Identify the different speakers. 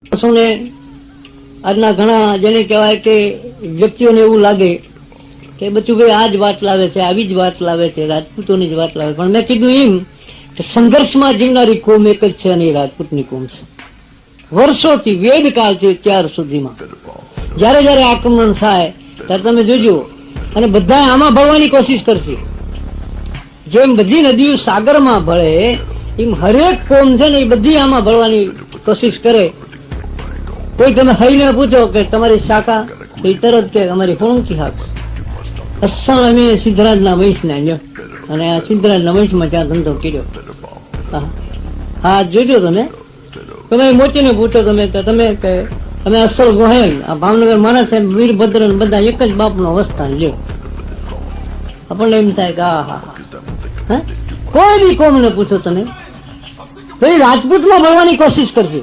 Speaker 1: માણસોને આજના ઘણા જેને કહેવાય કે વ્યક્તિઓને એવું લાગે કે બચુભાઈ આ જ વાત લાવે છે, આવી જ વાત લાવે છે, રાજપૂતોની જ વાત લાવે. પણ મેં કીધું એમ કે સંઘર્ષમાં જીવનારી કોમ એક જ છે અને એ રાજપૂતની કોમ છે. વર્ષોથી વેદકાળથી અત્યાર સુધીમાં જયારે જયારે આક્રમણ થાય ત્યારે તમે જોજો, અને બધા આમાં ભળવાની કોશિશ કરશે. જેમ બધી નદીઓ સાગરમાં ભળે એમ હરેક કોમ છે ને એ બધી આમાં ભળવાની કોશિશ કરે. કોઈ તમે હઈને પૂછો કે તમારી શાખા, એ તરત કે અમારી હોણકી શાક. અસણ અમે સિદ્ધરાજના વંશના લ્યો, અને આ સિદ્ધરાજના વંશમાં ત્યાં ધંધો કર્યો. હા જોજો તમે મોચીને પૂછો તમે કે તમે અસલ ગોહેલ આ ભાવનગર માણસ સાહેબ વીરભદ્ર બધા એક જ બાપનો વસ્તાન લ્યો. આપણને એમ થાય કે હા કોઈ બી કોમને પૂછો તમે તો એ રાજપૂતમાં ભરવાની કોશિશ કરશે.